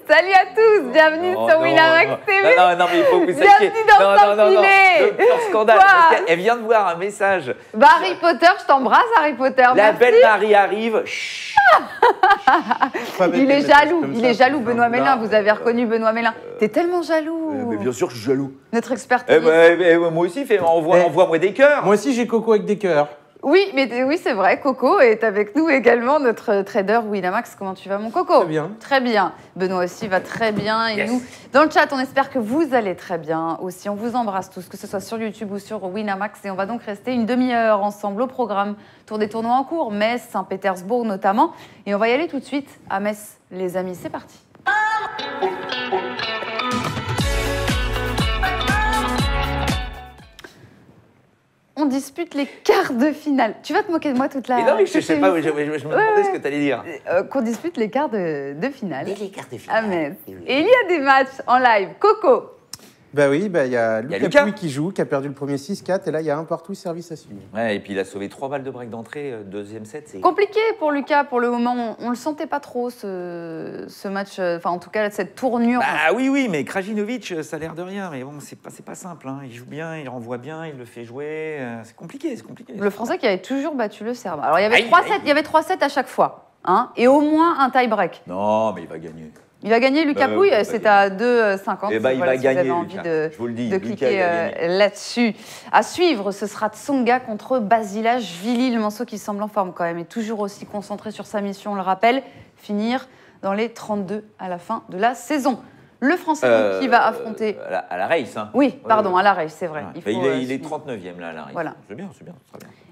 Salut à tous, bienvenue sur Winamax TV. Non, mais il faut que vous sachiez. Bienvenue dans Sans Filet. Le scandale, parce qu'elle vient de voir un message. Bah, Harry Potter, je t'embrasse, Harry Potter. La merci. belle Marie arrive. Chut. Il est jaloux, Benoît Mélin. Vous avez reconnu Benoît Mélin. T'es tellement jaloux. Mais bien sûr que je suis jaloux. Notre expert. Moi aussi, envoie-moi des cœurs. Moi aussi, j'ai Coco avec des cœurs. Oui, oui, c'est vrai. Coco est avec nous également, notre trader Winamax. Comment tu vas, mon Coco? Très bien. Très bien. Benoît aussi va très bien. Et Yes. nous, dans le chat, on espère que vous allez très bien aussi. On vous embrasse tous, que ce soit sur YouTube ou sur Winamax. Et on va donc rester une demi-heure ensemble au programme. Tour des tournois en cours, Metz, Saint-Pétersbourg notamment. Et on va y aller tout de suite à Metz, les amis. C'est parti. On dispute les quarts de finale. Tu vas te moquer de moi toute la... Mais non, mais je sais pas, je me demandais ce que tu allais dire. Qu'on dispute les quarts de finale. Les cartes de À Metz. Et il y a des matchs en live. Coco. Bah oui, il y a Lucas Lucas Pouille qui joue, qui a perdu le premier 6-4, et là, il y a un partout, service à suivre. Ouais, et puis il a sauvé 3 balles de break d'entrée, deuxième set. C'est Compliqué pour Lucas pour le moment. On le sentait pas trop ce match. Enfin, en tout cas, cette tournure. Bah oui, mais Krajinovic, ça a l'air de rien. Mais bon, c'est pas simple. Hein. Il joue bien, il renvoie bien, il le fait jouer. C'est compliqué. Le Français qui avait toujours battu le Serbe. Alors, il y avait Aïe, 3 aïe. sets, il y avait 3 sets à chaque fois. Hein, et au moins un tie-break. Non, mais il va gagner. Il va gagner, Lucas Pouille. C'est à 2,50. Eh ben, il va si vous avez gagner, envie Lucas. Je vous le dis, de Lucas, cliquer il va gagner. là-dessus. À suivre, ce sera Tsonga contre Basilashvili, le morceau qui semble en forme quand même, et toujours aussi concentré sur sa mission, on le rappelle, finir dans les 32 à la fin de la saison. Le Français donc, qui va affronter... À la race. Hein. Oui, pardon, à la race, c'est vrai. Ouais. Il faut, Il est 39e là, à la race. Voilà. C'est bien, très bien.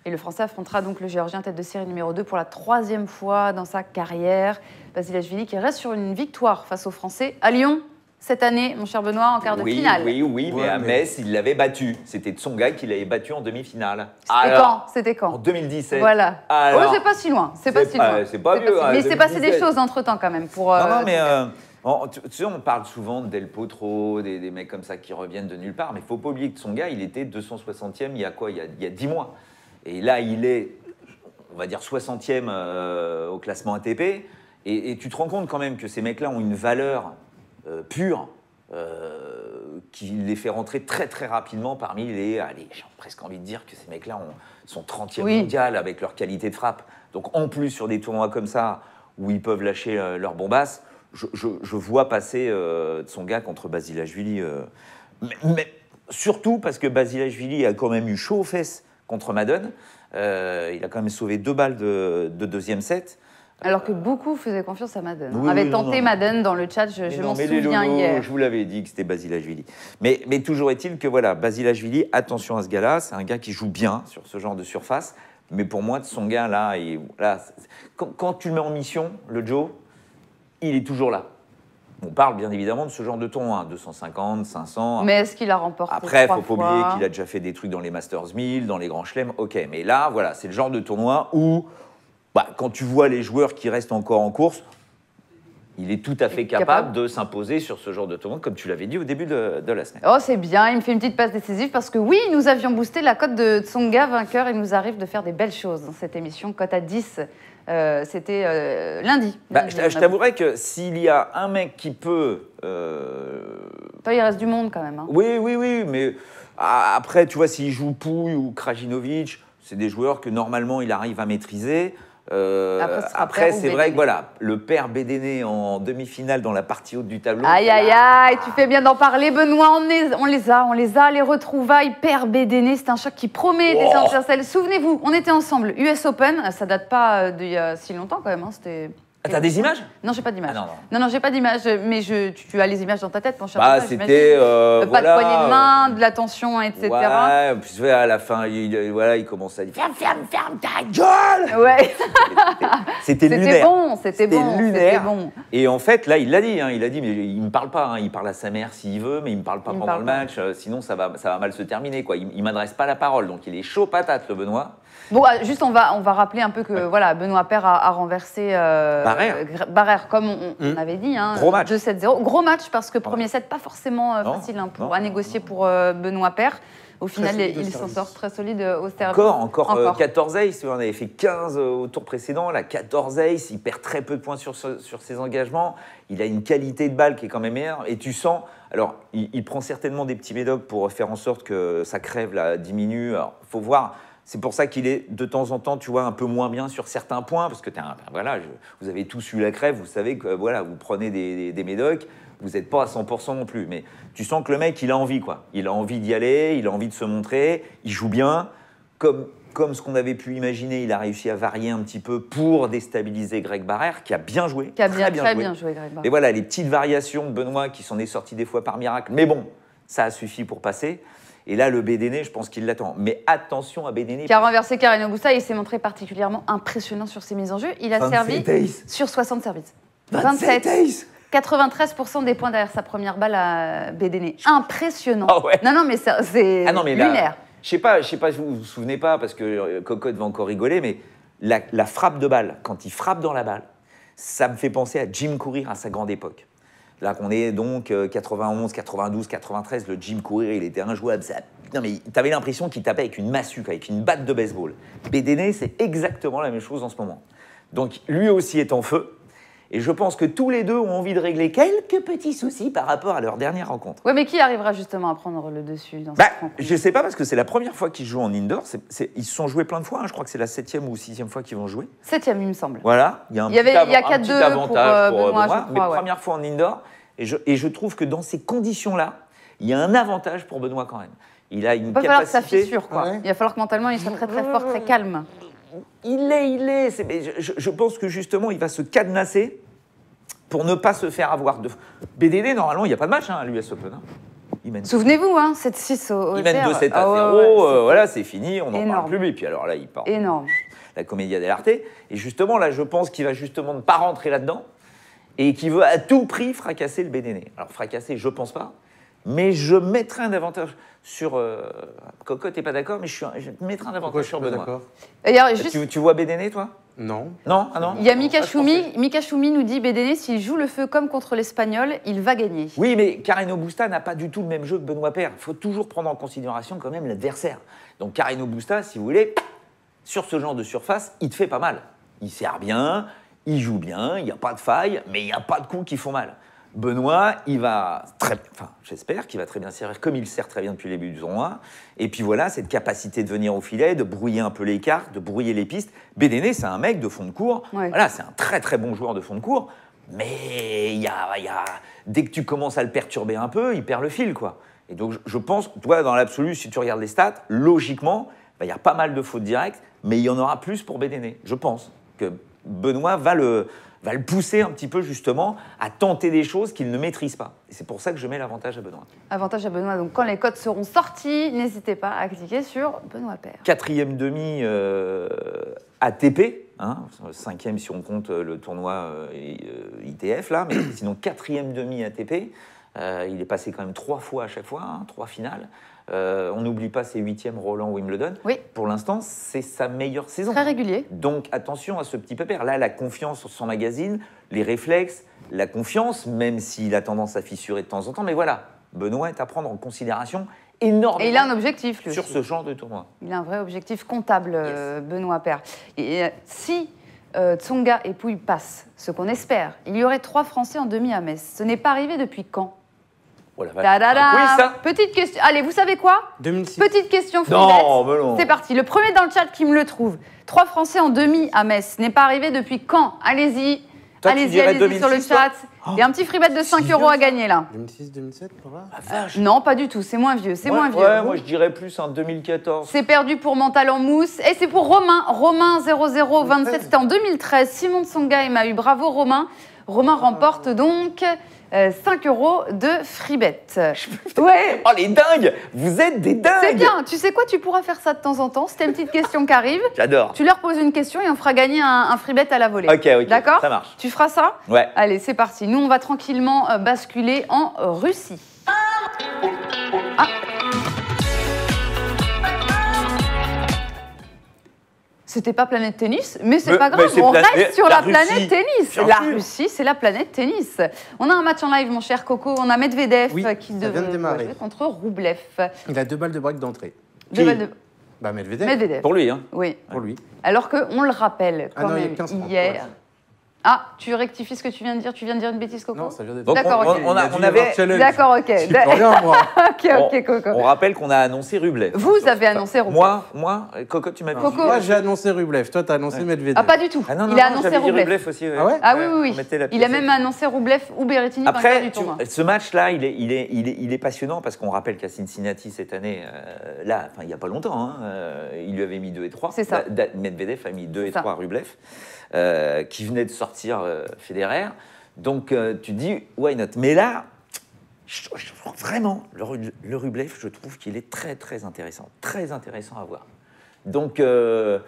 Et le Français affrontera donc le Géorgien tête de série numéro 2 pour la 3e fois dans sa carrière. Basilashvili qui reste sur une victoire face aux Français à Lyon cette année, mon cher Benoît, en quart de finale. Oui, mais à Metz, il l'avait battu. C'était Tsonga qui l'avait battu en demi-finale. C'était quand? En 2017. Voilà. Alors, Oh, c'est pas si loin. C'est pas si loin. c'est pas vieux, Mais il s'est passé des 2017. choses entre-temps quand même. Pour, Non, mais tu sais, on parle souvent de Del Potro, des mecs comme ça qui reviennent de nulle part, mais il ne faut pas oublier que Tsonga, il était 260e il y a quoi? Il y a 10 mois. Et là, il est, on va dire, 60e au classement ATP. Et tu te rends compte quand même que ces mecs-là ont une valeur pure qui les fait rentrer très très rapidement parmi les... Allez, j'ai presque envie de dire que ces mecs-là sont 30e mondial avec leur qualité de frappe. Donc en plus, sur des tournois comme ça, où ils peuvent lâcher leur bombasse, je vois passer Tsonga contre Basilashvili. Mais surtout parce que Basilashvili a quand même eu chaud aux fesses contre Madden. Il a quand même sauvé 2 balles de deuxième set. Alors que beaucoup faisaient confiance à Madden. Oui, On avait oui, tenté non. Madden dans le chat, je m'en mais les souviens lolos, hier. je vous l'avais dit que c'était Basilashvili. Mais toujours est-il que voilà, Basilashvili, attention à ce gars-là, c'est un gars qui joue bien sur ce genre de surface. Mais pour moi, son gars là, quand tu le mets en mission, le Joe, il est toujours là. On parle bien évidemment de ce genre de tournoi, 250, 500. Mais est-ce qu'il a remporté Après, il 3 ne faut pas fois oublier qu'il a déjà fait des trucs dans les Masters 1000, dans les Grands Chelems. Ok, mais là, voilà, c'est le genre de tournoi où, quand tu vois les joueurs qui restent encore en course, il est tout à fait capable de s'imposer sur ce genre de tournoi, comme tu l'avais dit au début de la semaine. Oh, c'est bien, il me fait une petite passe décisive parce que oui, nous avions boosté la cote de Tsonga vainqueur. Il nous arrive de faire des belles choses dans cette émission. Cote à 10, c'était lundi. Je t'avouerais que s'il y a un mec qui peut... Toi, il reste du monde quand même. Hein. Oui, mais après, tu vois, s'il joue Pouille ou Krajinovic, c'est des joueurs que normalement il arrive à maîtriser. Après, c'est vrai que voilà, le père Bédéné en demi-finale dans la partie haute du tableau. Aïe, tu fais bien d'en parler, Benoît. On les a, les retrouvailles. Père Bédéné, c'est un choc qui promet des étincelles. Souvenez-vous, on était ensemble. US Open, ça date pas d'il y a si longtemps quand même. Hein, c'était... T'as des images? Non, j'ai pas d'image. Ah, non, j'ai pas d'image, mais tu as les images dans ta tête, mon cher. C'était pas de poignée de main, de la tension, etc. Ouais, puis à la fin, il commence à dire ferme ta gueule. Ouais. C'était lunaire. C'était lunaire. bon. Et en fait, là, il l'a dit, mais il me parle pas. Il parle à sa mère s'il veut, mais il me parle pas pendant le match. Sinon, ça va mal se terminer, quoi. Il m'adresse pas la parole, donc il est chaud patate, le Benoît. Bon, juste on va rappeler un peu que voilà, Benoît Paire a renversé Barrère, comme on avait dit. Hein, Gros match. 2-7-0. Gros match parce que premier set, pas forcément Non, facile non. à négocier pour Benoît Paire. Au final, il s'en sort très solide au service. Encore 14 aces, on avait fait 15 au tour précédent, là 14 aces, il perd très peu de points sur ses engagements, il a une qualité de balle qui est quand même meilleure, et tu sens, alors il prend certainement des petits médocs pour faire en sorte que sa crève là, diminue, alors il faut voir, c'est pour ça qu'il est de temps en temps, tu vois, un peu moins bien sur certains points, parce que voilà, vous avez tous eu la crève, vous savez que voilà, vous prenez des médocs, vous n'êtes pas à 100% non plus, mais tu sens que le mec, il a envie, quoi. Il a envie d'y aller, il a envie de se montrer, il joue bien. Comme ce qu'on avait pu imaginer, il a réussi à varier un petit peu pour déstabiliser Greg Barrère, qui a bien joué. Qui a très bien joué, Greg Barrère. Et voilà, les petites variations de Benoît qui s'en est sorti des fois par miracle. Mais bon, ça a suffi pour passer. Et là, le Bédéné, je pense qu'il l'attend. Mais attention à Bédéné. Qui a renversé Carreño Busta, il s'est montré particulièrement impressionnant sur ses mises en jeu. Il a servi sur 60 services. 27 aces. 93% des points derrière sa première balle à Bédéné. Impressionnant. Oh ouais. Non, mais c'est lunaire. Je sais pas, vous vous souvenez pas, parce que Cocotte va encore rigoler, mais la frappe de balle, quand il frappe dans la balle, ça me fait penser à Jim Courier à sa grande époque. Là qu'on est donc 91, 92, 93, le Jim Courier, il était injouable. Non mais t'avais l'impression qu'il tapait avec une massue, avec une batte de baseball. Bédéné, c'est exactement la même chose en ce moment. Donc lui aussi est en feu. Et je pense que tous les deux ont envie de régler quelques petits soucis par rapport à leur dernière rencontre. Oui, mais qui arrivera justement à prendre le dessus dans cette rencontre ? Je ne sais pas, parce que c'est la première fois qu'ils jouent en indoor. Ils se sont joués plein de fois. Hein. Je crois que c'est la 7e ou 6e fois qu'ils vont jouer. 7e, il me semble. Voilà. Il y a un petit avantage pour Benoît. Mais première fois en indoor. Et je trouve que dans ces conditions-là, il y a un avantage pour Benoît quand même. Il a une capacité... Il va falloir que ça fissure, quoi. Ouais. Il va falloir que mentalement, il soit très très fort, très calme. Il est. Je pense que justement, il va se cadenasser pour ne pas se faire avoir. BDD, normalement, il n'y a pas de match à l'US Open. Hein. Souvenez-vous, hein, 7-6 au Il mène 2-7 à 0, voilà, c'est fini, on n'en parle plus. Et puis alors là, il part. Énorme. La Commedia dell'arte. Et justement, là, je pense qu'il va justement ne pas rentrer là-dedans et qu'il veut à tout prix fracasser le BDD. Alors, fracasser, je ne pense pas. Mais je mettrai un avantage sur... Cocotte n'est pas d'accord, mais je mettrai un avantage sur Benoît. Tu vois Bédéné, toi ? Non. Non, ah non. Il y a Mika Choumi nous dit Bédéné, s'il joue le feu comme contre l'Espagnol, il va gagner. Oui, mais Carreño Busta n'a pas du tout le même jeu que Benoît Paire. Il faut toujours prendre en considération quand même l'adversaire. Donc Carreño Busta, si vous voulez, sur ce genre de surface, il te fait pas mal. Il sert bien, il joue bien, il n'y a pas de faille, mais il n'y a pas de coups qui font mal. Benoît, j'espère qu'il va très bien servir, comme il sert très bien depuis le début du tournoi. Et puis voilà, cette capacité de venir au filet, de brouiller un peu les cartes, de brouiller les pistes. Bédéné, c'est un mec de fond de cours. Ouais. Voilà, c'est un très très bon joueur de fond de cours. Mais dès que tu commences à le perturber un peu, il perd le fil, quoi. Et donc je pense, toi, dans l'absolu, si tu regardes les stats, logiquement, il y a pas mal de fautes directes, mais il y en aura plus pour Bédéné. Je pense que Benoît va le pousser un petit peu justement à tenter des choses qu'il ne maîtrise pas. Et c'est pour ça que je mets l'avantage à Benoît. Avantage à Benoît. Donc quand les codes seront sortis, n'hésitez pas à cliquer sur Benoît Paire. 4e demi ATP, hein, 5e si on compte le tournoi ITF là, mais sinon 4e demi ATP. Il est passé quand même 3 fois à chaque fois, hein, 3 finales. On n'oublie pas ses 8e Roland Wimbledon. Oui. Pour l'instant, c'est sa meilleure saison. Très régulier. Donc attention à ce petit pépère. Là, la confiance s'emmagasine, les réflexes, la confiance, même s'il a tendance à fissurer de temps en temps. Mais voilà, Benoît est à prendre en considération énormément. Et il a un objectif, lui sur aussi. Ce genre de tournoi. Il a un vrai objectif comptable, Benoît Paire. Et si Tsonga et Pouille passent, ce qu'on espère, il y aurait 3 Français en demi à Metz. Ce n'est pas arrivé depuis quand ? Oh la vache. Oui, ça. Petite question. Allez, vous savez quoi ? 2006. Petite question, non. C'est parti. Le premier dans le chat qui me le trouve. 3 Français en demi à Metz. Ce n'est pas arrivé depuis quand ? Allez-y. Allez-y sur le chat. Il y a un petit free bet de 5 € à gagner là. 2006, 2007, par là ? La vache. Non, pas du tout. C'est moins vieux. Ouais, moi je dirais plus en 2014. C'est perdu pour Mental en mousse. Et c'est pour Romain. Romain 0027. C'était en 2013. Simon Tsonga et Mahu. Bravo Romain. Romain remporte donc 5 € de free bet. Ouais. Oh les dingues. Vous êtes des dingues. C'est bien. Tu sais quoi, tu pourras faire ça de temps en temps. C'était une petite question qui arrive. J'adore. Tu leur poses une question et on fera gagner un free bet à la volée. Ok. D'accord ? Ça marche. Tu feras ça ? Ouais. Allez, c'est parti. Nous, on va tranquillement basculer en Russie. C'était pas planète tennis, mais c'est Mais- pas grave, mais c'est on planète- reste sur la la Russie, planète tennis. bien La sûr. Russie, c'est la planète tennis. On a un match en live, mon cher Coco. On a Medvedev Oui, qui ça vient de démarrer. jouer contre Roublev. Il a 2 balles de break d'entrée. Deux balles de- Bah, Medvedev, Medvedev. Pour lui, hein. Oui. pour lui. Alors qu'on le rappelle Ah quand non, il y a même 15 points. hier. Ouais. Ah, tu rectifies ce que tu viens de dire. Tu viens de dire une bêtise, Coco. Non, ça vient d'être. Donc, D'accord, ok. on Il a dû on y avoir avait... challenge. D'accord, ok. J'y peux rien, moi. Ok, Coco. On rappelle qu'on a annoncé Rublev. Vous avez annoncé Rublev. Moi, Coco, tu m'as dit. Coco. Moi, j'ai annoncé Rublev. Toi, t'as annoncé Medvedev. Ah, pas du tout. Ah non, non, il a non, annoncé j'avais dit Rublev. Rublev aussi. Ah ouais Ah oui, oui, On mettait la oui. Il a pièce. même annoncé Rublev ou Berrettini vainqueur Après, du tournoi. ce match-là, il est passionnant parce qu'on rappelle qu'à Cincinnati cette année, là, enfin, il n'y a pas longtemps, hein, il lui avait mis 2 et 3. C'est ça. Medvedev a mis 2 et ça. 3 à Rublev, qui venait de sortir Federer. Donc tu dis, why not? Mais là, je trouve vraiment, le Rublev, je trouve qu'il est très très intéressant à voir. Donc je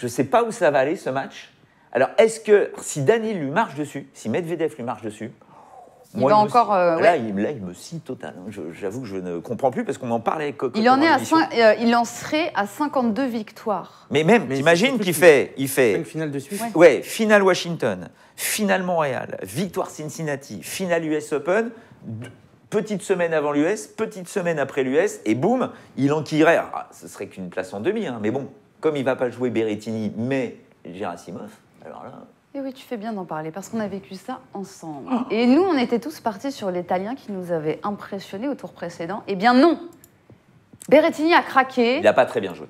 ne sais pas où ça va aller ce match. Alors est-ce que si Daniil lui marche dessus, si Medvedev lui marche dessus, Il va encore, là, ouais. il me scie total. Hein. J'avoue que je ne comprends plus parce qu'on en parlait avec Coco. Il en est à l'émission. il en serait à 52 victoires. Mais même, Mais t'imagines surtout qu'il qu'il- fait, 5 finales de suite. Ouais. ouais, finale Washington, finale Montréal, victoire Cincinnati, finale US Open, petite semaine avant l'US, petite semaine après l'US, et boum, il enquillerait. Ah, ce serait qu'une place en demi, hein, mais bon, comme il va pas jouer Berrettini, mais Gerasimov, alors là. Et oui, tu fais bien d'en parler parce qu'on a vécu ça ensemble. Et nous, on était tous partis sur l'Italien qui nous avait impressionnés au tour précédent. Eh bien non, Berrettini a craqué. Il n'a pas très bien joué.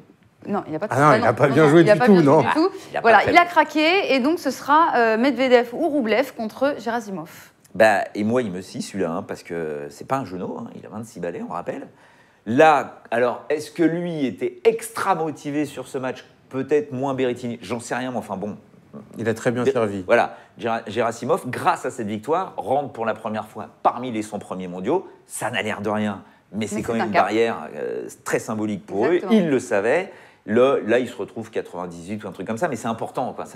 Non, il n'a pas. Ah non, il n'a pas bien joué il a du pas tout, bien joué non. du tout. Il a pas Voilà, très il a bien. craqué et donc ce sera Medvedev ou Rublev contre Gerasimov. Bah, et moi, il me scie celui-là, hein, parce que c'est pas un genou, hein, il a 26 balais, on rappelle. Là, alors, est-ce que lui était extra motivé sur ce match? Peut-être moins Berrettini, j'en sais rien, mais enfin bon. Il a très bien servi. Voilà, Gerasimov, grâce à cette victoire, rentre pour la première fois parmi les 100 premiers mondiaux. Ça n'a l'air de rien, mais c'est quand c'est même un une cap. barrière très symbolique pour Exactement. eux. Ils le savaient. Là, ils se retrouvent 98 ou un truc comme ça, mais c'est important. Quoi.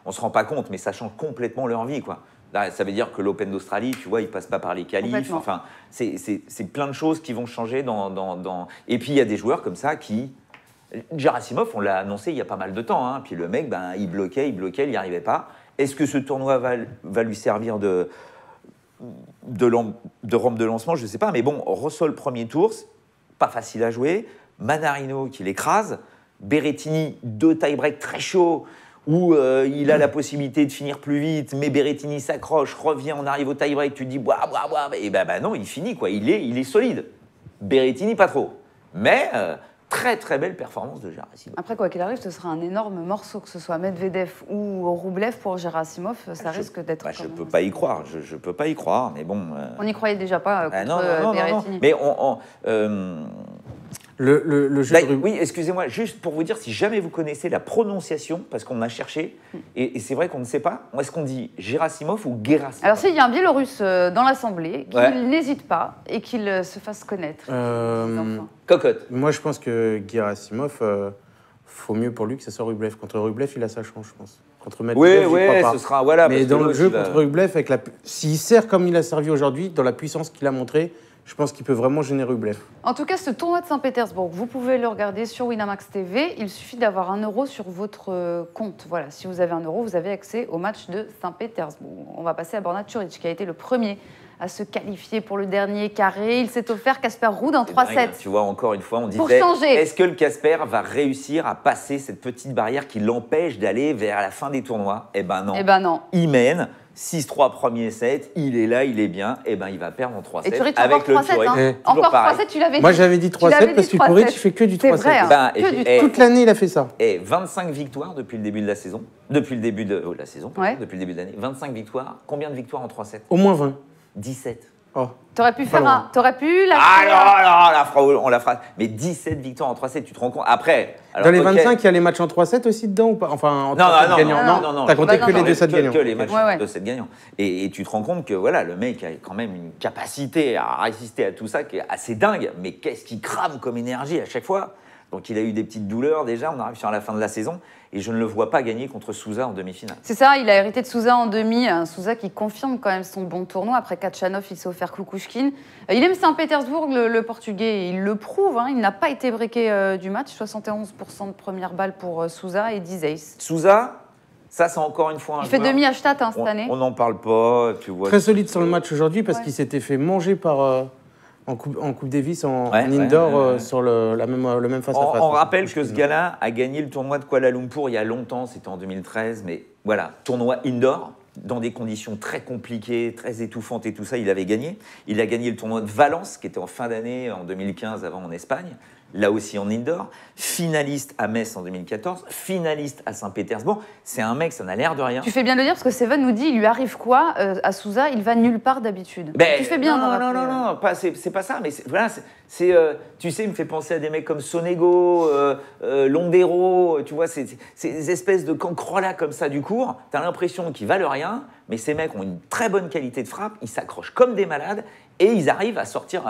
On ne se rend pas compte, mais ça change complètement leur vie. Quoi. Là, ça veut dire que l'Open d'Australie, tu vois, ils ne passent pas par les qualifs. Complètement. Enfin, c'est plein de choses qui vont changer dans... Et puis, il y a des joueurs comme ça qui... Gerasimov, on l'a annoncé il y a pas mal de temps. Hein. Puis le mec, ben, il bloquait, il n'y arrivait pas. Est-ce que ce tournoi va lui servir de rampe de lancement? Je ne sais pas. Mais bon, Russell, premier tour, pas facile à jouer. Manarino qui l'écrase. Berrettini, 2 tie-break très chauds où il a la possibilité de finir plus vite, mais Berrettini s'accroche, revient, on arrive au tie-break, tu te dis, boah, et ben non, il finit, quoi. Il est solide. Berrettini, pas trop. Mais très, très belle performance de Gerasimov. Après, quoi qu'il arrive, ce sera un énorme morceau, que ce soit Medvedev ou Rublev pour Gerasimov. Ça risque d'être. Je quand peux même pas y assez- croire, je peux pas y croire, mais bon... On n'y croyait déjà pas contre non. Berrettini. Mais Le jeu Là, de rugby. oui, excusez-moi, juste pour vous dire, si jamais vous connaissez la prononciation, parce qu'on a cherché, et c'est vrai qu'on ne sait pas, est-ce qu'on dit Gerasimov ou Gerasimov? Alors, s'il y a un Biélorusse dans l'Assemblée, qu'il Ouais. n'hésite pas et qu'il se fasse connaître. Enfin. Cocotte. Moi, je pense que Gerasimov, faut mieux pour lui que ce soit Rublev. Contre Rublev, il a sa chance, je pense. Contre Medvedev, j'y crois pas. ce sera... Voilà, Mais parce que dans le l'autre, jeu il va- contre Rublev, avec s'il sert comme il a servi aujourd'hui, dans la puissance qu'il a montré, je pense qu'il peut vraiment gêner Rublev. En tout cas, ce tournoi de Saint-Pétersbourg, vous pouvez le regarder sur Winamax TV. Il suffit d'avoir 1 euro sur votre compte. Voilà, si vous avez 1 euro, vous avez accès au match de Saint-Pétersbourg. On va passer à Borna Curic, qui a été le premier à se qualifier pour le dernier carré. Il s'est offert Casper Ruud en C'est dingue, 3-7. Tu vois, encore une fois, on Pour disait, changer. est-ce que le Casper va réussir à passer cette petite barrière qui l'empêche d'aller vers la fin des tournois? Eh ben non. Eh ben non. Il mène, 6-3 premier set, il est là, il est bien, eh ben il va perdre en 3-7 Et Curic, avec encore le 3-7. Curic. Hein. Eh. Encore pareil. 3-7, tu l'avais dit. Moi, j'avais dit Tu l'avais 3-7 parce dit que Curic, 3-7. il fait que du C'est 3-7. vrai, hein. Ben, Que du et- Toute l'année, il a fait ça. Et 25 victoires depuis le début de la saison. Depuis le début de la saison, pardon, Ouais. depuis le début de l'année. 25 victoires. Combien de victoires en 3-7? Au moins 20. 17. Oh. T'aurais pu faire loin. un. T'aurais pu la. Ah non, on la fera. Mais 17 victoires en 3-7, tu te rends compte? Après. Alors, Dans les ok. 25, il y a les matchs en 3-7 aussi dedans ou pas? Enfin, en Non, 3-7 non, gagnants. non. T'as compté Bah, que non, les non. 2-7 gagnants. Que les matchs Ouais. de 7 gagnants. Et tu te rends compte que voilà, le mec a quand même une capacité à résister à tout ça qui est assez dingue. Mais qu'est-ce qu'il crame comme énergie à chaque fois? Donc il a eu des petites douleurs déjà, on arrive sur la fin de la saison, et je ne le vois pas gagner contre Sousa en demi-finale. C'est ça, il a hérité de Sousa en demi, Sousa qui confirme quand même son bon tournoi. Après Kachanov, il s'est offert Kukushkin. Il aime Saint-Pétersbourg, le Portugais, il le prouve, il n'a pas été breaké du match, 71% de première balle pour Sousa et 10 aces. Sousa, ça c'est encore une fois un Il fait joueur, demi à Stade cette année. on n'en parle pas, tu vois. Très solide sur le match aujourd'hui parce Ouais. qu'il s'était fait manger par, en Coupe Davis, en indoor, sur le même face-à-face. On rappelle que ce gars-là a gagné le tournoi de Kuala Lumpur il y a longtemps, c'était en 2013, mais voilà, tournoi indoor, dans des conditions très compliquées, très étouffantes et tout ça, il avait gagné. Il a gagné le tournoi de Valence, qui était en fin d'année, en 2015, avant en Espagne, là aussi en indoor, finaliste à Metz en 2014, finaliste à Saint-Pétersbourg. C'est un mec, ça n'a l'air de rien. Tu fais bien de le dire parce que Seven nous dit il lui arrive quoi à Sousa, il va nulle part d'habitude. Ben, Tu fais bien. non, d'en non, rappeler. non, pas, c'est pas ça, mais voilà, tu sais, il me fait penser à des mecs comme Sonego, Londero, tu vois, ces espèces de cancrelats comme ça du cours, t'as l'impression qu'ils valent rien, mais ces mecs ont une très bonne qualité de frappe, ils s'accrochent comme des malades, et ils arrivent à sortir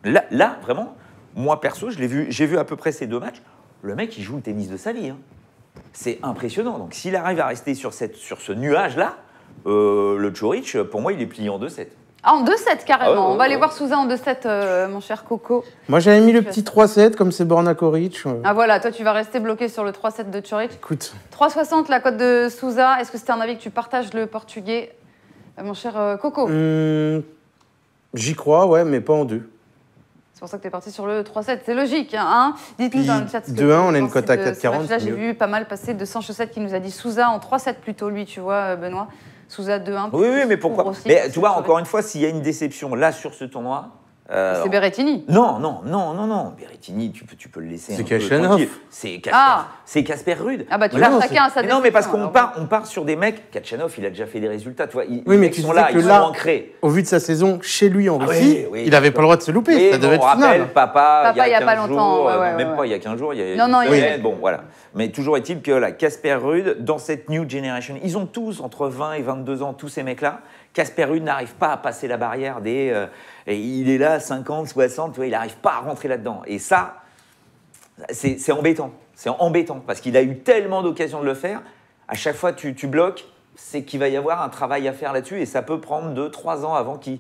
là, vraiment, moi perso, j'ai vu à peu près ces 2 matchs, le mec il joue le tennis de sa vie, c'est impressionnant, donc s'il arrive à rester sur ce nuage-là, le Djoric, pour moi, il est plié en 2-7. Ah, en 2-7 carrément. Ah ouais, On va aller ouais. voir Sousa en 2-7, mon cher Coco. Moi, j'avais mis le petit 3-7, comme c'est Borna Koric. Ah voilà, toi tu vas rester bloqué sur le 3-7 de Djoric. Écoute, 3,60 la cote de Sousa. Est-ce que c'est un avis que tu partages, le portugais, mon cher Coco? j'y crois, ouais, mais pas en 2. C'est pour ça que tu es parti sur le 3-7. C'est logique. Hein. Dites-nous Puis, dans le chat. 2-1, on a une cote à 4,40, Là, c'est j'ai mieux. vu pas mal passer de Sancho 7 qui nous a dit Sousa en 3-7 plutôt, lui, tu vois, Benoît. Sousa 2-1. Oui, mais pourquoi Aussi, Mais parce tu vois, que- encore une fois, s'il y a une déception là sur ce tournoi. C'est Berrettini. Non. Berrettini, tu peux le laisser. C'est un peu Kachanov. tranquille. C'est Casper Ruud. Ah bah tu Mais vas non, chacun à sa Mais non, mais parce qu'on déception, on part sur des mecs. Kachanov, il a déjà fait des résultats. Tu vois, Oui, les mais mecs tu sont disais là, que ils sont là, ancrés. au vu de sa saison chez lui en Ah Russie, oui, il n'avait pas le droit de se louper. Et Ça devait on être finale. rappelle, papa, il y a 15 pas longtemps, jours, ouais, même ouais. pas il y a 15 jours, il y a Non, non, une il y a- semaine, bon, voilà. Mais toujours est-il que là, Casper Ruud, dans cette new generation, ils ont tous entre 20 et 22 ans, tous ces mecs-là. Casper Ruud n'arrive pas à passer la barrière des... et il est là, 50, 60, tu vois, il n'arrive pas à rentrer là-dedans. Et ça, c'est embêtant. C'est embêtant, parce qu'il a eu tellement d'occasions de le faire. À chaque fois, tu bloques, c'est qu'il va y avoir un travail à faire là-dessus, et ça peut prendre 2-3 ans avant qu'il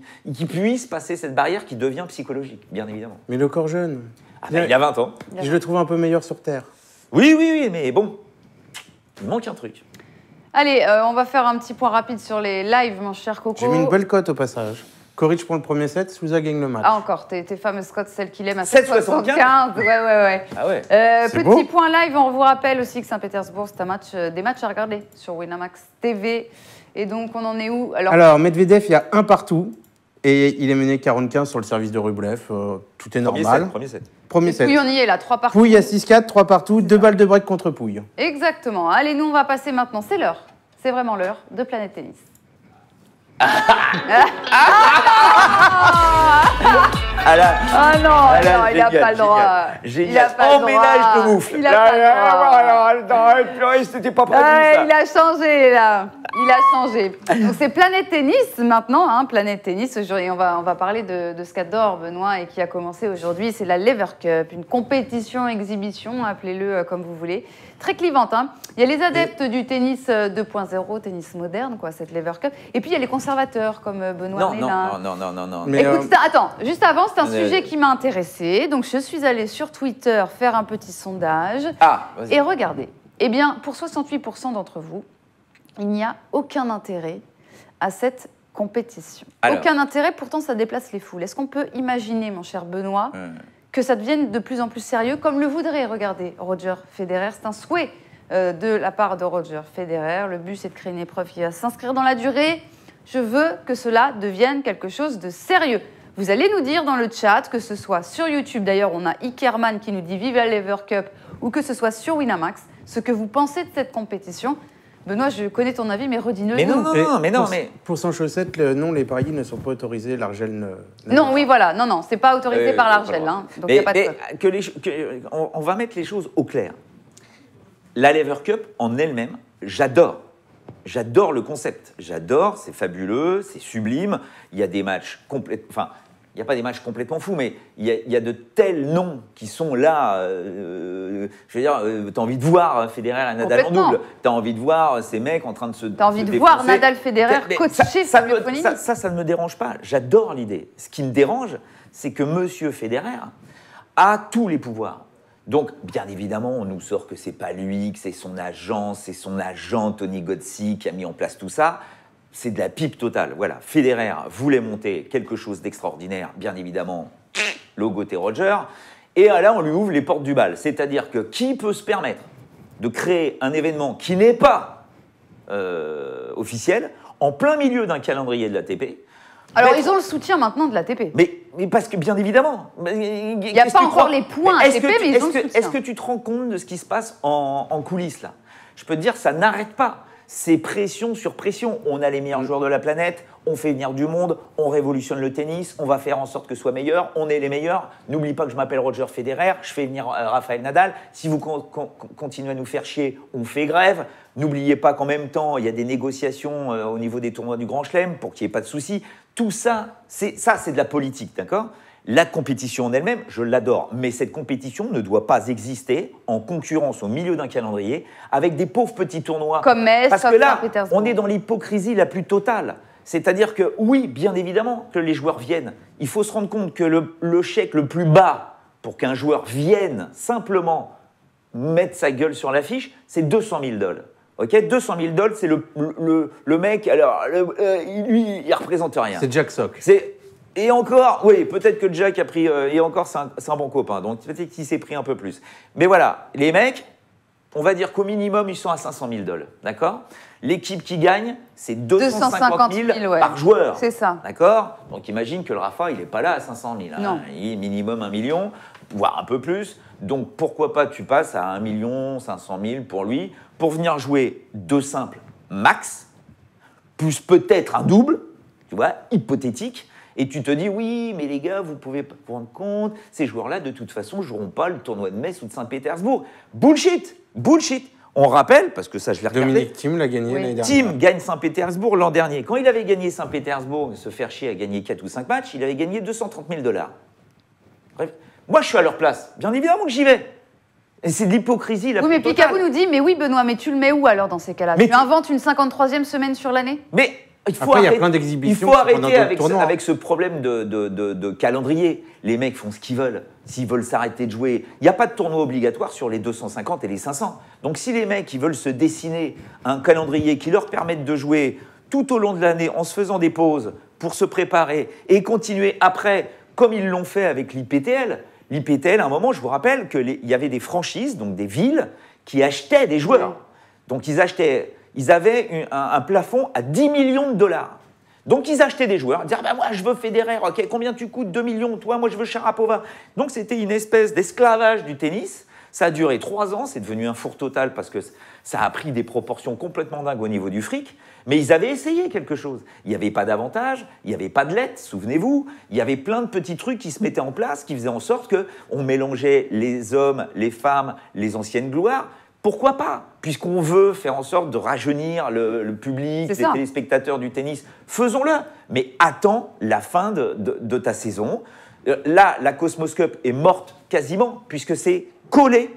puisse passer cette barrière qui devient psychologique, bien évidemment. Mais le corps jeune. Ah bah, il a 20 ans. Je le trouve un peu meilleur sur Terre. Oui, mais bon, il manque un truc. Allez, on va faire un petit point rapide sur les lives, mon cher Coco. J'ai mis une belle cote au passage. Koric prend le premier set, Sousa gagne le match. Ah encore, tes fameuses cotes, celles qu'il aime à 7,75. 7,75. Ouais. Ah ouais. C'est Petit beau. point live, on vous rappelle aussi que Saint-Pétersbourg, c'est un match, des matchs à regarder sur Winamax TV. Et donc, on en est où? Alors, Medvedev, il y a un partout. Et il est mené 45 sur le service de Rublev. Tout est normal. Premier set. Premier set. Pouille, on y est là, 3 partout. Pouille à 6-4, 3 partout, 2 balles de break contre Pouille. Exactement. Allez, nous, on va passer maintenant. C'est l'heure. C'est vraiment l'heure de Planète Tennis. Ah là, Ah non, ah là, non, il n'a génial, pas le droit. génial. Il a pas le droit. Emménage de moufle. Il a pas le droit. C'était pas prévu Ah, ça. il a changé là, il a changé. Donc c'est Planète Tennis maintenant, Planète Tennis. Aujourd'hui, on va parler de ce qu'adore Benoît et qui a commencé aujourd'hui. C'est la Lever Cup, une compétition exhibition, appelez-le comme vous voulez, très clivante. Il y a les adeptes du tennis 2.0, tennis moderne, quoi, cette Lever Cup. Et puis il y a les conservateurs comme Benoît Mélin. Non. Mais, Écoute, attends, juste avant, c'est un sujet qui m'a intéressée. Donc je suis allée sur Twitter faire un petit sondage. Vas-y. Et regardez, eh bien, pour 68% d'entre vous, il n'y a aucun intérêt à cette compétition. Alors. Aucun intérêt, pourtant ça déplace les foules. Est-ce qu'on peut imaginer, mon cher Benoît, que ça devienne de plus en plus sérieux, comme le voudrait, regardez, Roger Federer? C'est un souhait de la part de Roger Federer. Le but, c'est de créer une épreuve qui va s'inscrire dans la durée. Je veux que cela devienne quelque chose de sérieux. Vous allez nous dire dans le chat, que ce soit sur YouTube, d'ailleurs, on a Ikerman qui nous dit « Vive la Lever Cup », ou que ce soit sur Winamax, ce que vous pensez de cette compétition. Benoît, je connais ton avis, mais redis-le. Mais non, Pour son chaussette, non, les paris ne sont pas autorisés, l'Argel ne... Non, oui, voilà, non, c'est pas autorisé par l'Argel, donc il n'y a pas de faute. on va mettre les choses au clair. La Lever Cup, en elle-même, j'adore. J'adore le concept. J'adore, c'est fabuleux, c'est sublime. Il y a des matchs complets. Enfin, il n'y a pas des matchs complètement fous, mais il y a de tels noms qui sont là. Je veux dire, tu as envie de voir Federer et Nadal en double. Tu as envie de voir ces mecs en train de se Tu as envie de voir Nadal Federer coacher Fabio Fognini. Ça ne me dérange pas. J'adore l'idée. Ce qui me dérange, c'est que Monsieur Federer a tous les pouvoirs. Donc, bien évidemment, on nous sort que c'est pas lui, que c'est son agent, Tony Gozzi, qui a mis en place tout ça. C'est de la pipe totale. Voilà, Federer voulait monter quelque chose d'extraordinaire, bien évidemment, logoté Roger. Et là, on lui ouvre les portes du bal. C'est-à-dire que qui peut se permettre de créer un événement qui n'est pas officiel, en plein milieu d'un calendrier de l'ATP? Alors, ils ont le soutien maintenant de l'ATP. Mais parce que, bien évidemment... Il n'y a pas encore les points ATP, mais ils ont le soutien. Est-ce que tu te rends compte de ce qui se passe en coulisses, là? Je peux te dire, ça n'arrête pas. C'est pression sur pression. On a les meilleurs joueurs de la planète, on fait venir du monde, on révolutionne le tennis, on va faire en sorte que ce soit meilleur, on est les meilleurs. N'oublie pas que je m'appelle Roger Federer, je fais venir Rafael Nadal. Si vous continuez à nous faire chier, on fait grève. N'oubliez pas qu'en même temps, il y a des négociations au niveau des tournois du Grand Chelem pour qu'il n'y ait pas de soucis. Tout ça, c'est de la politique, d'accord? La compétition en elle-même, je l'adore, mais cette compétition ne doit pas exister en concurrence au milieu d'un calendrier avec des pauvres petits tournois. Comme Metz, parce que là, on est dans l'hypocrisie la plus totale. C'est-à-dire que oui, bien évidemment que les joueurs viennent. Il faut se rendre compte que le chèque le plus bas pour qu'un joueur vienne simplement mettre sa gueule sur l'affiche, c'est 200 000 $. Ok, 200 000 $, c'est le mec, alors, lui, il représente rien. C'est Jack Sock. Et encore, oui, peut-être que Jack a pris, et encore, c'est un bon copain, donc peut-être qu'il s'est pris un peu plus. Mais voilà, les mecs, on va dire qu'au minimum, ils sont à 500 000 $, d'accord? L'équipe qui gagne, c'est 250 000 par joueur. C'est ça. D'accord? Donc imagine que le Rafa, il n'est pas là à 500 000. Hein. Non. Il est minimum 1 million, voire un peu plus. Donc pourquoi pas tu passes à 1 500 000 pour lui, pour venir jouer 2 simples max, plus peut-être un double, tu vois, hypothétique. Et tu te dis, oui, mais les gars, vous pouvez pas vous rendre compte, ces joueurs-là, de toute façon, ne joueront pas le tournoi de Metz ou de Saint-Pétersbourg. Bullshit! Bullshit! On rappelle, parce que ça, je l'ai regardé. Dominique Thiem l'a gagné l'année dernière. Thiem gagne Saint-Pétersbourg l'an dernier. Quand il avait gagné Saint-Pétersbourg, se faire chier à gagner 4 ou 5 matchs, il avait gagné 230 000 $. Bref, moi, je suis à leur place. Bien évidemment que j'y vais. Et c'est de l'hypocrisie la plus totale. Oui, mais Picaboo nous dit, mais oui, Benoît, mais tu le mets où alors dans ces cas-là? Tu inventes une 53e semaine sur l'année? Mais il faut Après, arrêter, il y a plein d'exhibitions. Il faut arrêter avec ce problème de calendrier. Les mecs font ce qu'ils veulent. S'ils veulent s'arrêter de jouer, il n'y a pas de tournoi obligatoire sur les 250 et les 500. Donc si les mecs ils veulent se dessiner un calendrier qui leur permette de jouer tout au long de l'année en se faisant des pauses pour se préparer et continuer après, comme ils l'ont fait avec l'IPTL. L'IPTL, à un moment, je vous rappelle qu'il y avait des franchises, donc des villes, qui achetaient des joueurs. Donc ils avaient un plafond à 10 millions $. Donc ils achetaient des joueurs, ils disaient bah, moi je veux Federer, ok, combien tu coûtes? 2 millions, toi, moi je veux Sharapova. Donc c'était une espèce d'esclavage du tennis. Ça a duré 3 ans, c'est devenu un four total parce que ça a pris des proportions complètement dingues au niveau du fric. Mais ils avaient essayé quelque chose. Il n'y avait pas d'avantage, il n'y avait pas de lettres, souvenez-vous. Il y avait plein de petits trucs qui se mettaient en place, qui faisaient en sorte qu'on mélangeait les hommes, les femmes, les anciennes gloires. Pourquoi pas? Puisqu'on veut faire en sorte de rajeunir le public, les téléspectateurs du tennis, faisons-le. Mais attends la fin de ta saison. Là, la Cosmos Cup est morte quasiment, puisque c'est collé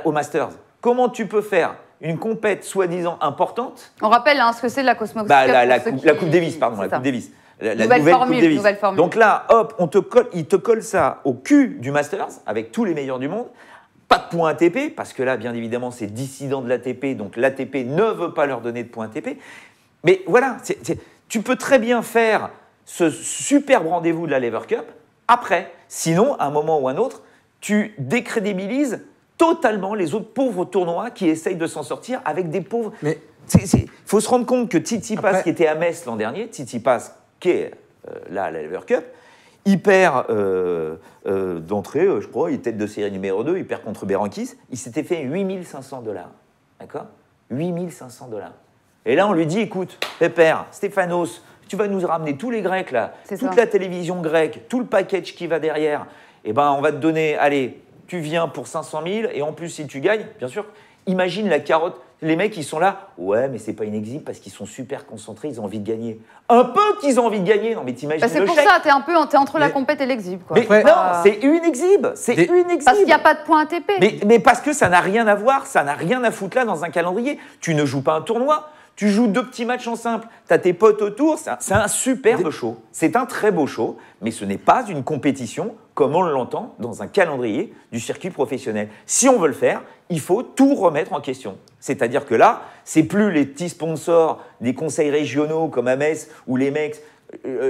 au Masters. Comment tu peux faire une compète soi-disant importante? On rappelle ce que c'est la Cosmos Cup. La Coupe Davis, pardon, la Coupe Davis. La nouvelle Coupe Davis. Nouvelle formule. Donc là, hop, il te colle ça au cul du Masters, avec tous les meilleurs du monde. Pas de points ATP, parce que là, bien évidemment, c'est dissident de l'ATP, donc l'ATP ne veut pas leur donner de points ATP. Mais voilà, tu peux très bien faire ce superbe rendez-vous de la Lever Cup après. Sinon, à un moment ou à un autre, tu décrédibilises totalement les autres pauvres tournois qui essayent de s'en sortir avec des pauvres... Mais il faut se rendre compte que Tsitsipas, qui était à Metz l'an dernier, Tsitsipas, qui est là à la Lever Cup, il perd d'entrée, je crois, il est tête de série numéro 2, il perd contre Berankis, il s'était fait 8 500 $. D'accord? 8 500 $. Et là, on lui dit, écoute, Pépère, Stéphanos, tu vas nous ramener tous les Grecs, là, toute la télévision grecque, tout le package qui va derrière, eh ben, on va te donner, allez, tu viens pour 500 000, et en plus, si tu gagnes, bien sûr, imagine la carotte. Les mecs, ils sont là, ouais, mais c'est pas une exhibe parce qu'ils sont super concentrés, ils ont envie de gagner. Un peu qu'ils ont envie de gagner, non mais t'imagines C'est le pour chèque. ça, t'es entre la compète et l'exhibe. Quoi. Mais Ouais. non, c'est une exhibe, c'est une exhibe. Parce qu'il n'y a pas de points ATP. Mais parce que ça n'a rien à voir, ça n'a rien à foutre là dans un calendrier. Tu ne joues pas un tournoi, tu joues 2 petits matchs en simple, tu as tes potes autour, c'est un superbe show. C'est un très beau show, mais ce n'est pas une compétition comme on l'entend dans un calendrier du circuit professionnel. Si on veut le faire, il faut tout remettre en question. C'est-à-dire que là, c'est plus les petits sponsors des conseils régionaux comme à Metz ou les mecs,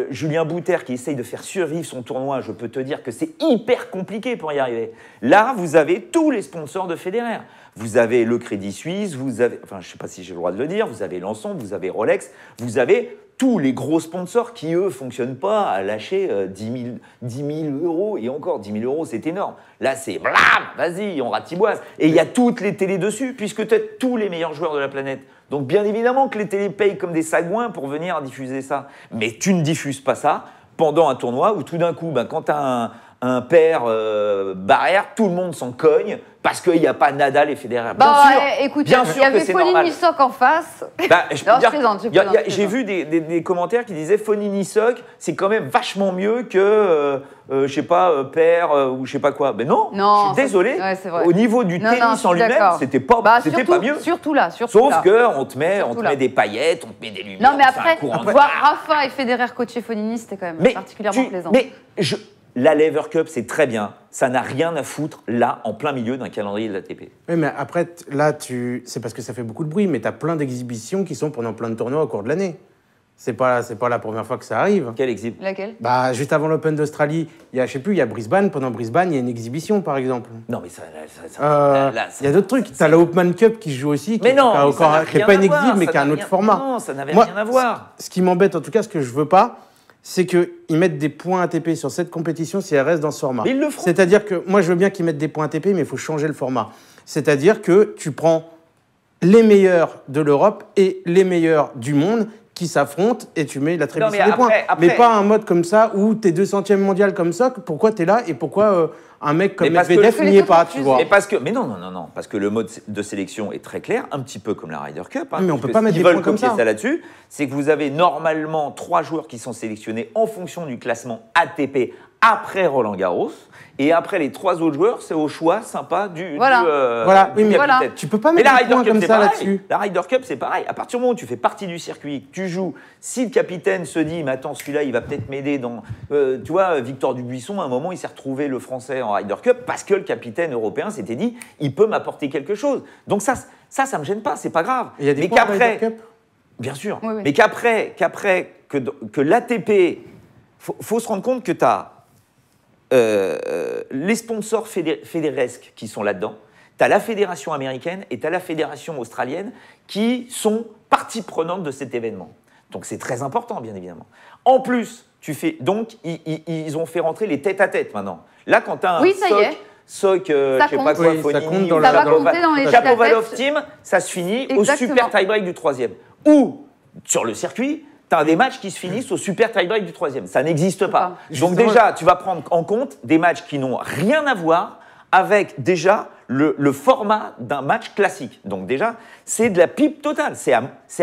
Julien Bouter qui essaye de faire survivre son tournoi, je peux te dire que c'est hyper compliqué pour y arriver. Là, vous avez tous les sponsors de Federer. Vous avez le Crédit Suisse, vous avez, enfin je ne sais pas si j'ai le droit de le dire, vous avez l'ensemble, vous avez Rolex, vous avez tous les gros sponsors qui, eux, ne fonctionnent pas à lâcher 10 000 euros. Et encore, 10 000 euros, c'est énorme. Là, c'est blam, vas-y, on ratiboise. Et il y a toutes les télés dessus, puisque tu as tous les meilleurs joueurs de la planète. Donc, bien évidemment que les télés payent comme des sagouins pour venir diffuser ça. Mais tu ne diffuses pas ça pendant un tournoi où tout d'un coup, quand tu as un paire barrière, tout le monde s'en cogne parce qu'il n'y a pas Nadal et Federer. Écoute, bien il sûr y avait que c'est Fonini normal. Sock en face. Je plaisante. J'ai vu des commentaires qui disaient Fonini Sock, c'est quand même vachement mieux que, je sais pas, Paire ou je sais pas quoi. Mais non, je suis désolé. C'est vrai. Au niveau du tennis en lui-même, c'était pas mieux. Surtout là. Sauf qu'on te met des paillettes, on te met des lumières. Non, mais après, voir Rafa et Federer coacher Fonini, c'était quand même particulièrement plaisant. La Lever Cup, c'est très bien. Ça n'a rien à foutre, là, en plein milieu d'un calendrier de l'ATP. Oui, mais après, là, c'est parce que ça fait beaucoup de bruit, mais tu as plein d'exhibitions qui sont pendant plein de tournois au cours de l'année. C'est pas la première fois que ça arrive. Quelle exhibe? Laquelle? Juste avant l'Open d'Australie, il y a Brisbane. Pendant Brisbane, il y a une exhibition, par exemple. Non, mais il y a d'autres trucs. Tu as la Open Cup qui se joue aussi, qui n'est pas une exhibe, mais qui a un autre format. Non, ça n'avait rien à voir. Ce qui m'embête, en tout cas, ce que je veux pas, c'est qu'ils mettent des points ATP sur cette compétition si elle reste dans ce format. Mais ils le feront. C'est-à-dire que moi, je veux bien qu'ils mettent des points ATP, mais il faut changer le format. C'est-à-dire que tu prends les meilleurs de l'Europe et les meilleurs du monde qui s'affrontent et tu mets l'attribution des points. Mais pas un mode comme ça où t'es 200e mondial comme ça. Pourquoi t'es là et pourquoi un mec comme Medvedev n'y est pas, tu vois? Mais non, parce que le mode de sélection est très clair, un petit peu comme la Ryder Cup. Mais on peut pas mettre des points comme ça. Ça là-dessus, c'est que vous avez normalement 3 joueurs qui sont sélectionnés en fonction du classement ATP après Roland-Garros. Et après, les 3 autres joueurs, c'est au choix sympa du capitaine. Tu peux pas mettre des points comme ça là-dessus. La Ryder Cup, c'est pareil. À partir du moment où tu fais partie du circuit, tu joues, si le capitaine se dit, mais attends, celui-là, il va peut-être m'aider dans... tu vois, Victor Dubuisson, à un moment, il s'est retrouvé le Français en Ryder Cup parce que le capitaine européen s'était dit, il peut m'apporter quelque chose. Donc ça me gêne pas, c'est pas grave. Il y a des points en Ryder Cup ? Bien sûr. Oui. Mais qu'après que l'ATP... faut se rendre compte que tu as... les sponsors fédéresques qui sont là-dedans, tu as la fédération américaine et tu as la fédération australienne qui sont partie prenante de cet événement. Donc c'est très important, bien évidemment. En plus, ils ont fait rentrer les tête-à-tête maintenant. Là, quand tu as un Sock, je sais pas quoi, Fonini, ça va compter dans les Shapovalov Team, ça se finit au super tie-break du 3e. Ou, sur le circuit, tu as des matchs qui se finissent au super tie-break du 3e. Ça n'existe pas. Donc déjà, tu vas prendre en compte des matchs qui n'ont rien à voir avec déjà le format d'un match classique. Donc déjà, c'est de la pipe totale. C'est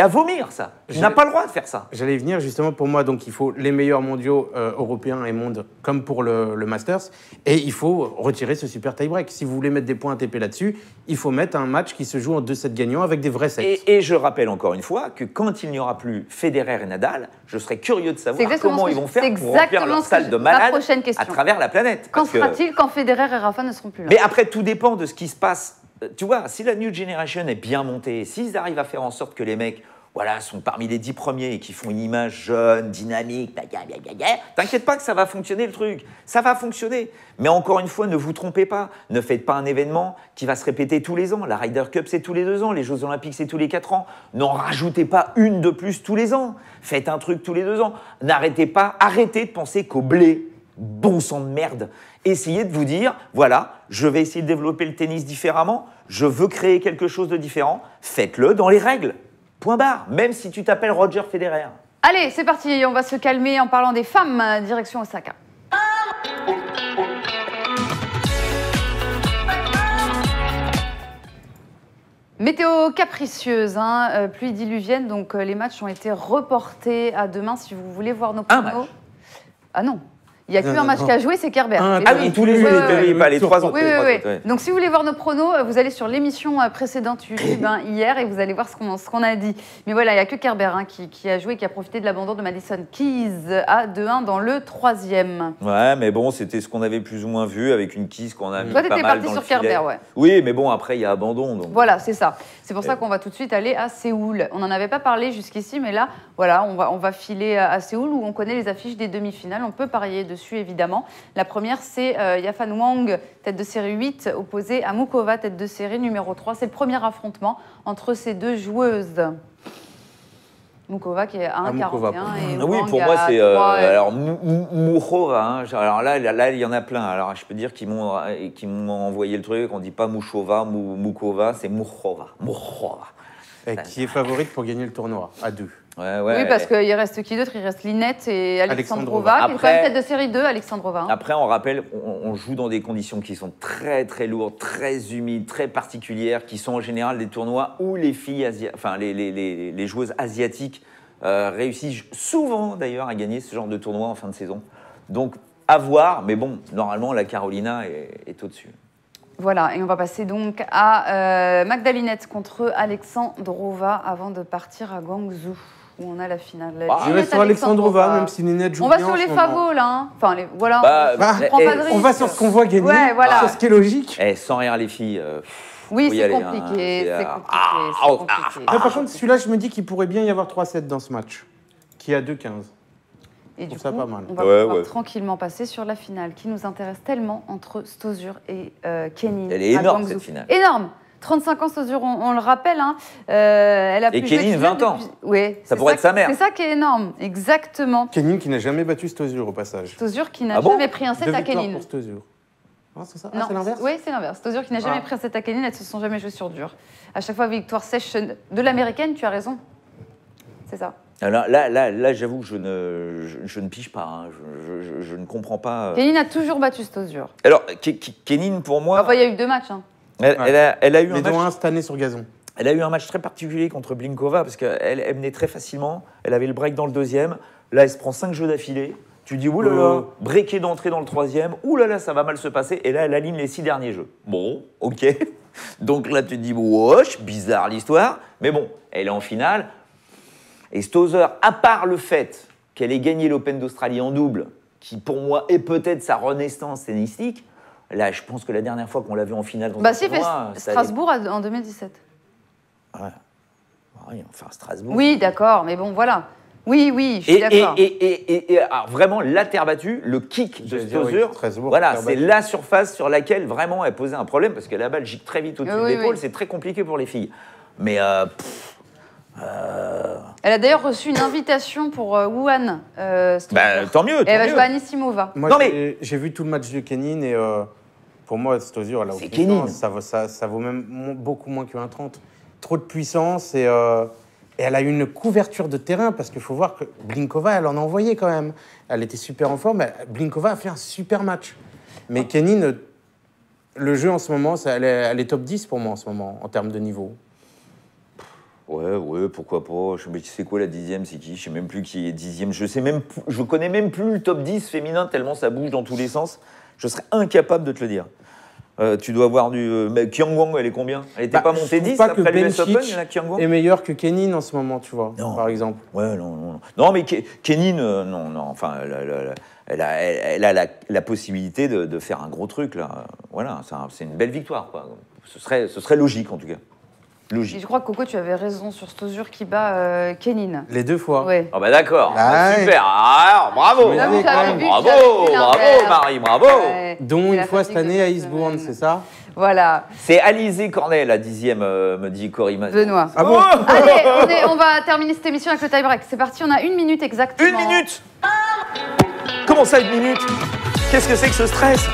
à vomir, ça. Tu n'as pas le droit de faire ça. J'allais y venir, justement, pour moi, donc il faut les meilleurs mondiaux européens et monde, comme pour le Masters, et il faut retirer ce super tie-break. Si vous voulez mettre des points ATP là-dessus, il faut mettre un match qui se joue en 2 sets gagnants avec des vrais sets. Et je rappelle encore une fois que quand il n'y aura plus Federer et Nadal, je serais curieux de savoir comment ils vont faire pour remplir leur salle de malades à travers la planète. Qu'en sera-t-il quand Federer et Rafa ne seront plus là? Mais après, tout dépend de ce qui se passe. Tu vois, si la New Generation est bien montée, s'ils arrivent à faire en sorte que les mecs sont parmi les 10 premiers et qui font une image jeune, dynamique, t'inquiète pas que ça va fonctionner le truc. Ça va fonctionner. Mais encore une fois, ne vous trompez pas. Ne faites pas un événement qui va se répéter tous les ans. La Ryder Cup, c'est tous les 2 ans. Les Jeux Olympiques, c'est tous les 4 ans. N'en rajoutez pas une de plus tous les ans. Faites un truc tous les 2 ans. Arrêtez de penser qu'au blé, bon sang de merde. Essayez de vous dire, voilà, je vais essayer de développer le tennis différemment, je veux créer quelque chose de différent, faites-le dans les règles. Point barre, même si tu t'appelles Roger Federer. Allez, c'est parti, on va se calmer en parlant des femmes, direction Osaka. Météo capricieuse, hein, pluie diluvienne, donc les matchs ont été reportés à demain si vous voulez voir nos pronos. Ah non. Il n'y a qu'un match qu'à jouer, c'est Kerber. Ah oui, tous les jours, pas les 3 ans. Oui. Donc, si vous voulez voir nos pronos, vous allez sur l'émission précédente YouTube hier et vous allez voir ce qu'on a dit. Mais voilà, il n'y a que Kerber qui a joué et qui a profité de l'abandon de Madison Keys à 2-1 dans le 3e. Ouais, mais bon, c'était ce qu'on avait plus ou moins vu avec une Keys qu'on a mis Toi, pas mal dans le filet. Toi, t'étais parti sur Kerber, ouais. Oui, mais bon, après, il y a abandon. Donc... Voilà, c'est ça. C'est pour ça qu'on va tout de suite aller à Séoul. On n'en avait pas parlé jusqu'ici, mais là, voilà, on va filer à Séoul où on connaît les affiches des demi-finales. On peut parier dessus, évidemment. La première, c'est Yafan Wang, tête de série 8, opposé à Muchova, tête de série numéro 3. C'est le premier affrontement entre ces deux joueuses. Muchova qui est à 1,41 et oui, Wang pour moi, c'est... alors, Muchova, hein, alors là, il y en a plein. Alors, je peux dire qu'ils m'ont envoyé le truc. On ne dit pas Muchova, Muchova, c'est Muchova. Et qui est favorite pour gagner le tournoi, à 2. Ouais. Oui, parce qu'il reste qui d'autre? Il reste Linette et Alexandrova, qui est quand même tête de série 2, Alexandrova. Après, on rappelle, on joue dans des conditions qui sont très, très lourdes, très humides, très particulières, qui sont en général des tournois où les filles, les joueuses asiatiques réussissent souvent, d'ailleurs, à gagner ce genre de tournoi en fin de saison. Donc, à voir, mais bon, normalement, la Carolina est au-dessus. Voilà, et on va passer donc à Magdalinette contre Alexandrova avant de partir à Guangzhou, où on a la finale. Je vais sur Alexandrova, même si Linette joue bien. On va sur les favos, là. Hein. Enfin, voilà, on va sur ce qu'on voit gagner, voilà. sur ce qui est logique. Sans rire, les filles. Oui, c'est compliqué. C'est compliqué. Par contre, celui-là, je me dis qu'il pourrait bien y avoir 3-7 dans ce match, qui est à 2-15. Et du coup, ça pas mal. on va pouvoir tranquillement passer sur la finale qui nous intéresse tellement entre Stosur et Kenin. Elle est énorme, cette finale. Énorme. 35 ans, Stosur, on le rappelle. Hein. Elle a et Kenin, 20 ans. Oui, ça pourrait être sa mère. C'est ça qui est énorme, exactement. Kenin qui n'a jamais battu Stosur, au passage. Stosur qui n'a jamais pris un set à Kenin. Pour Stosur. Non, c'est ça. Non, c'est l'inverse. Oui, c'est l'inverse. Stosur qui n'a jamais pris un set à Kenin, elles ne se sont jamais jouées sur dur. À chaque fois, victoire sèche de l'américaine, tu as raison. C'est ça. Alors là, j'avoue, je ne pige pas. Hein. Je ne comprends pas. Kenin a toujours battu Stosur. Alors, Kenin, pour moi... Enfin, il y a eu 2 matchs. Hein. Elle a eu un match... cette année sur gazon. Elle a eu un match très particulier contre Blinkova parce qu'elle menait très facilement. Elle avait le break dans le 2e. Là, elle se prend 5 jeux d'affilée. Tu dis, oulala, breaké d'entrée dans le 3e. Oulala, ça va mal se passer. Et là, elle aligne les 6 derniers jeux. Bon, ok. Donc là, tu te dis, wesh, bizarre l'histoire. Mais bon, elle est en finale. Et Stosur, à part le fait qu'elle ait gagné l'Open d'Australie en double, qui pour moi est peut-être sa renaissance tennistique, là, je pense que la dernière fois qu'on l'a vu en finale dans un tournoi... Strasbourg en 2017. Ouais. Oui, enfin, Strasbourg... Oui, d'accord, mais bon, voilà. Oui, je suis d'accord. Et alors, vraiment, la terre battue, le kick de Stosur, voilà, c'est la surface sur laquelle vraiment elle posait un problème, parce que la balle gicle très vite au-dessus de l'épaule, c'est très compliqué pour les filles. Mais... Elle a d'ailleurs reçu une invitation pour Wuhan. Tant mieux. Et elle va jouer à Anisimova. Moi, j'ai vu tout le match de Kenin et pour moi, Stosur, elle a aucune chance. Ça vaut même beaucoup moins que 1,30. Trop de puissance et elle a une couverture de terrain parce qu'il faut voir que Blinkova, elle en a envoyé quand même. Elle était super en forme. Blinkova a fait un super match. Mais Kenin, le jeu en ce moment, elle est top 10 pour moi en ce moment en termes de niveau. Ouais, pourquoi pas. Mais tu sais quoi, la 10e, c'est qui? Je sais même plus qui est 10e. Je connais même plus le top 10 féminin tellement ça bouge dans tous les sens. Je serais incapable de te le dire. Tu dois avoir du... Qiang Wang, elle est combien? Elle n'était pas montée 10 après l'US Open, la Qiang Wang est meilleure que Kenin en ce moment, tu vois, par exemple. Ouais, non. Non, mais Kenin, non. Enfin, elle a la possibilité de faire un gros truc, là. Voilà, c'est une belle victoire, quoi. Ce serait logique, en tout cas. Logique. Et je crois que Coco, tu avais raison sur Stosur qui bat Kenin. Les 2 fois. Ouais. Ah bah d'accord, super. Alors, bravo. Bravo, Marie, bravo. Ouais. Dont une fois cette année à Eastbourne, c'est ça? Voilà. C'est Alizé Cornet, la 10e, me dit Cory Mazin. Benoît. Ah bon? Allez, on va terminer cette émission avec le tie-break. C'est parti, on a 1 minute exactement. 1 minute? Comment ça, 1 minute? Qu'est-ce que c'est que ce stress?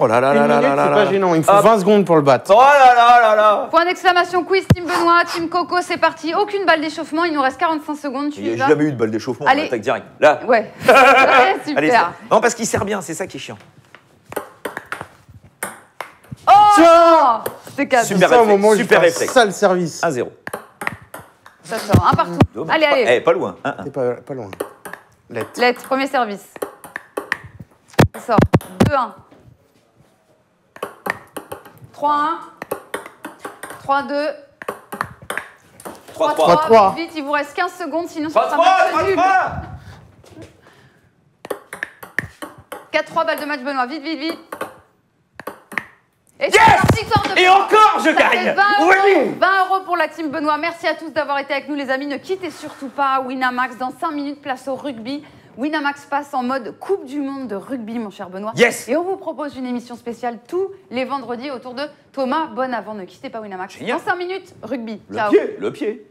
Oh là là là là là là. C'est pas gênant, il me faut 20 secondes pour le battre. Oh là là là là. Point d'exclamation, quiz, Team Benoît, Team Coco, c'est parti. Aucune balle d'échauffement, il nous reste 45 secondes. Il n'y a jamais eu de balle d'échauffement, on attaque direct. Là. Ouais. Super. Allez, non, parce qu'il sert bien, c'est ça qui est chiant. Oh, C'est 4. Super ça, au réflexe, moment où super je fais un réflexe. sale service. 1-0. Ça sort. Un partout. Allez, allez. Eh, pas loin. 1-1. T'es pas loin. Lettre. Lettre, premier service. Ça sort. 2-1. 3-1. 3-2. 3-3. 3-3. Vite, il vous reste 15 secondes, sinon ce sera 3-3. match nul. 3-3. 4-3, balle de match, Benoît. Vite, vite, vite. Et Yes c'est parti, victoire de Et Benoît. encore, je Ça fait gagne. 20 Oui. 20 € pour la team Benoît. Merci à tous d'avoir été avec nous, les amis. Ne quittez surtout pas Winamax. Dans 5 minutes, place au rugby. Winamax passe en mode Coupe du Monde de rugby, mon cher Benoît. Yes. Et on vous propose une émission spéciale tous les vendredis autour de Thomas Bonavent. Ne quittez pas Winamax. Génial. Dans 5 minutes, rugby. Le Ciao. pied, le pied.